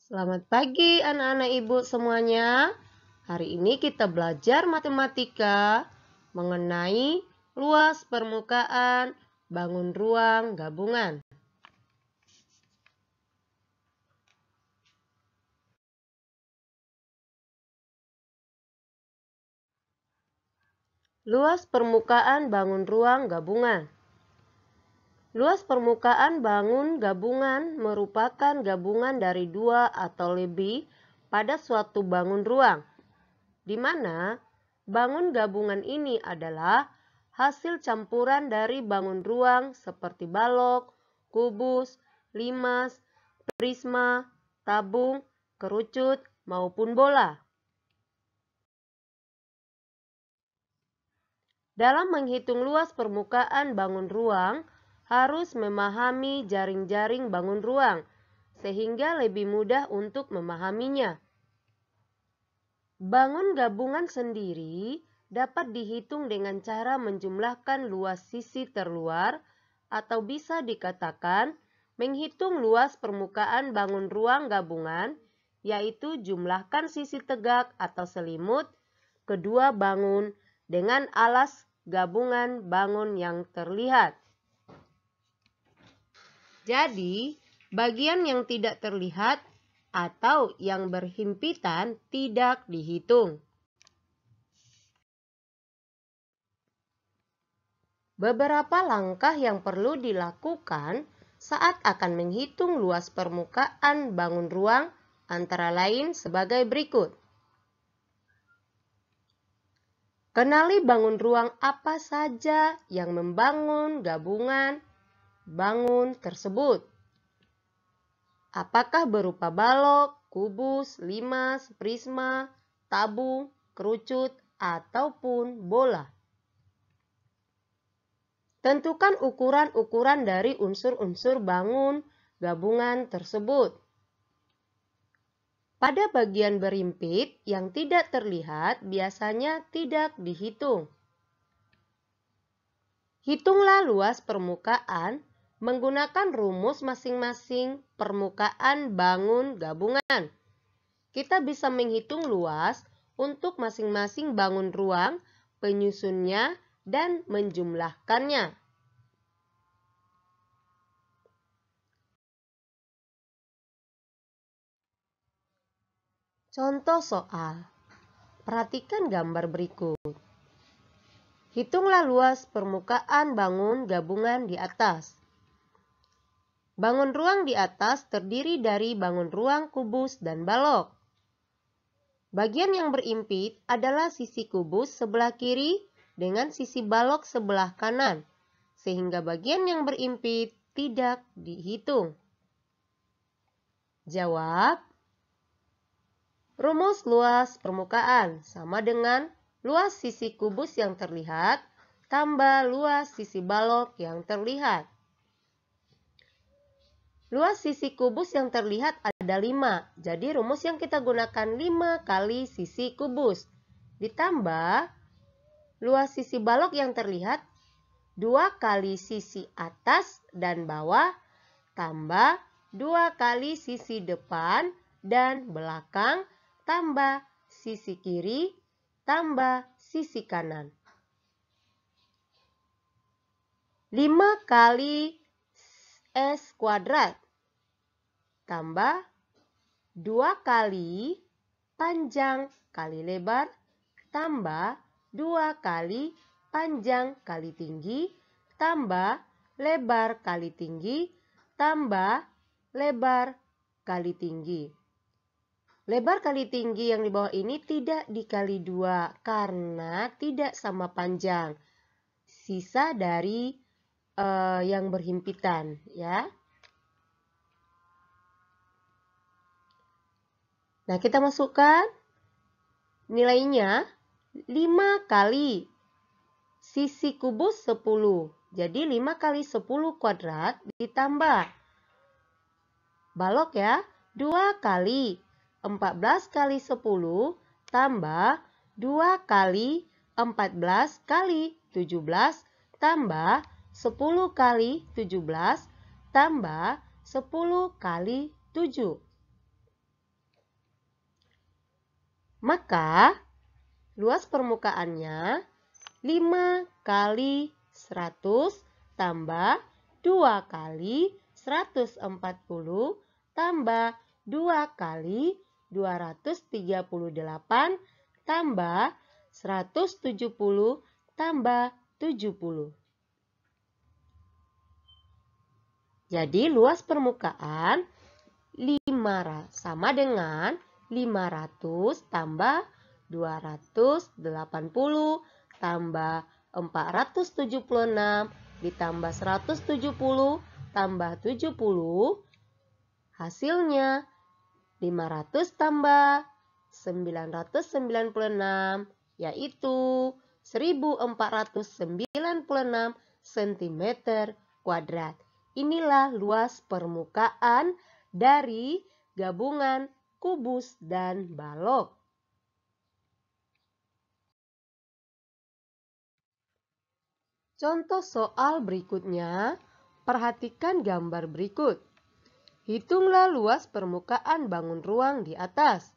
Selamat pagi anak-anak ibu semuanya. Hari ini kita belajar matematika mengenai luas permukaan bangun ruang gabungan. Luas permukaan bangun ruang gabungan. Luas permukaan bangun gabungan merupakan gabungan dari dua atau lebih pada suatu bangun ruang, di mana bangun gabungan ini adalah hasil campuran dari bangun ruang seperti balok, kubus, limas, prisma, tabung, kerucut, maupun bola. Dalam menghitung luas permukaan bangun ruang, harus memahami jaring-jaring bangun ruang, sehingga lebih mudah untuk memahaminya. Bangun gabungan sendiri dapat dihitung dengan cara menjumlahkan luas sisi terluar, atau bisa dikatakan menghitung luas permukaan bangun ruang gabungan, yaitu jumlahkan sisi tegak atau selimut kedua bangun dengan alas gabungan bangun yang terlihat. Jadi, bagian yang tidak terlihat atau yang berhimpitan tidak dihitung. Beberapa langkah yang perlu dilakukan saat akan menghitung luas permukaan bangun ruang antara lain sebagai berikut. Kenali bangun ruang apa saja yang membangun gabungan bangun tersebut. Apakah berupa balok, kubus, limas, prisma, tabung, kerucut, ataupun bola. Tentukan ukuran-ukuran dari unsur-unsur bangun gabungan tersebut. Pada bagian berimpit yang tidak terlihat biasanya tidak dihitung. Hitunglah luas permukaan menggunakan rumus masing-masing permukaan bangun gabungan. Kita bisa menghitung luas untuk masing-masing bangun ruang, penyusunnya, dan menjumlahkannya. Contoh soal. Perhatikan gambar berikut. Hitunglah luas permukaan bangun gabungan di atas. Bangun ruang di atas terdiri dari bangun ruang kubus dan balok. Bagian yang berimpit adalah sisi kubus sebelah kiri dengan sisi balok sebelah kanan, sehingga bagian yang berimpit tidak dihitung. Jawab. Rumus luas permukaan sama dengan luas sisi kubus yang terlihat tambah luas sisi balok yang terlihat. Luas sisi kubus yang terlihat ada 5, jadi rumus yang kita gunakan 5 kali sisi kubus. Ditambah luas sisi balok yang terlihat 2 kali sisi atas dan bawah, tambah 2 kali sisi depan dan belakang, tambah sisi kiri, tambah sisi kanan. 5 kali S kuadrat tambah 2 kali panjang kali lebar tambah 2 kali panjang kali tinggi tambah lebar kali tinggi tambah lebar kali tinggi. Lebar kali tinggi yang di bawah ini tidak dikali 2 karena tidak sama panjang. Sisa dari yang berhimpitan, ya. Nah, kita masukkan nilainya 5 kali sisi kubus 10. Jadi 5 kali 10 kuadrat ditambah balok ya, 2 kali 14 kali 10 tambah 2 kali 14 kali 17 tambah 10 kali 17 tambah 10 kali 7. Maka luas permukaannya 5 kali 100 tambah 2 kali 140 tambah 2 kali 238 tambah 170 tambah 70. Jadi luas permukaan sama dengan 500 tambah 280 tambah 476 ditambah 170 tambah 70. Hasilnya 500 tambah 996 yaitu 1496 cm kuadrat. Inilah luas permukaan dari gabungan kubus dan balok. Contoh soal berikutnya, perhatikan gambar berikut. Hitunglah luas permukaan bangun ruang di atas.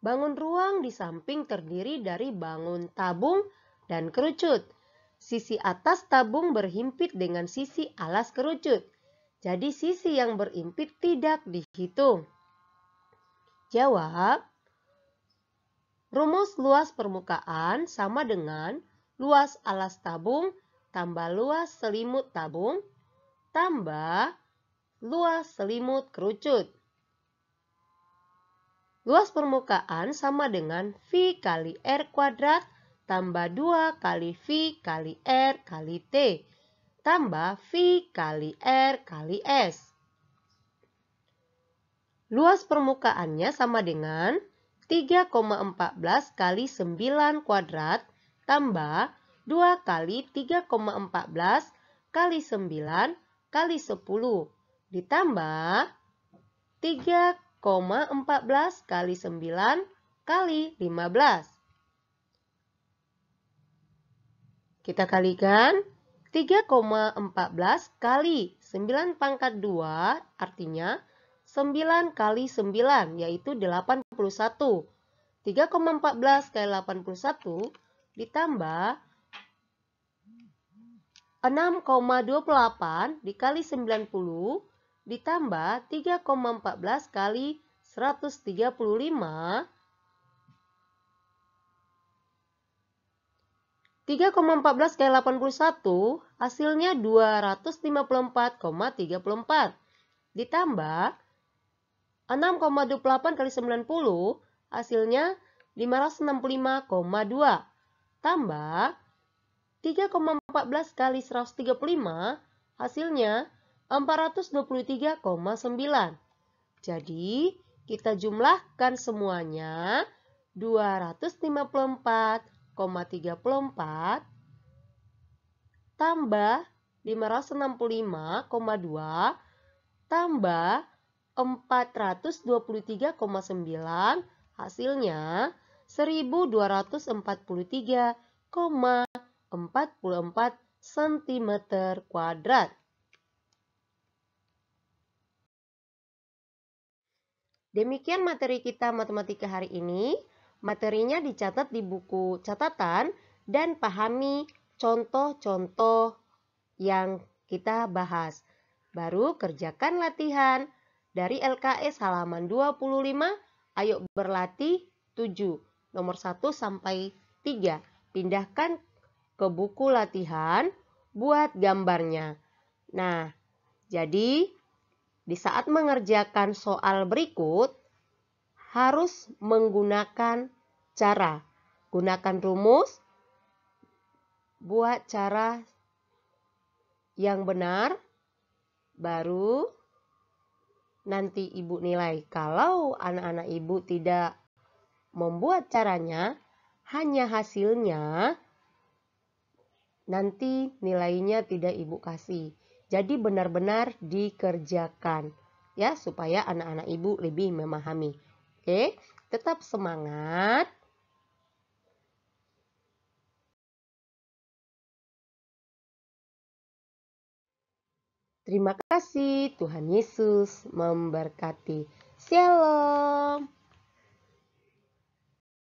Bangun ruang di samping terdiri dari bangun tabung dan kerucut. Sisi atas tabung berhimpit dengan sisi alas kerucut. Jadi sisi yang berimpit tidak dihitung. Jawab. Rumus luas permukaan sama dengan luas alas tabung tambah luas selimut tabung tambah luas selimut kerucut. Luas permukaan sama dengan V kali R kuadrat tambah 2 kali V kali R kali T tambah V kali R kali S. Luas permukaannya sama dengan 3,14 kali 9 kuadrat tambah 2 kali 3,14 kali 9 kali 10 ditambah 3,14 kali 9 kali 15. Kita kalikan 3,14 kali 9 pangkat 2 artinya 9 kali 9 yaitu 81. 3,14 kali 81 ditambah 6,28 dikali 90 ditambah 3,14 kali 135. 3,14 kali 81 hasilnya 254,34 ditambah 6,28 kali 90 hasilnya 565,2 tambah 3,14 kali 135 hasilnya 423,9. Jadi kita jumlahkan semuanya 254,34 tambah 565,2 tambah 423,9 hasilnya 1243,44 cm kuadrat. Demikian materi kita matematika hari ini. Materinya dicatat di buku catatan dan pahami contoh-contoh yang kita bahas. Baru kerjakan latihan dari LKS halaman 25. Ayo berlatih 7. Nomor 1 sampai 3. Pindahkan ke buku latihan, buat gambarnya. Nah, jadi di saat mengerjakan soal berikut, harus menggunakan cara. Gunakan rumus, buat cara yang benar, baru nanti ibu nilai. Kalau anak-anak ibu tidak membuat caranya, hanya hasilnya, nanti nilainya tidak ibu kasih. Jadi benar-benar dikerjakan ya supaya anak-anak ibu lebih memahami. Oke, tetap semangat. Terima kasih, Tuhan Yesus memberkati. Shalom.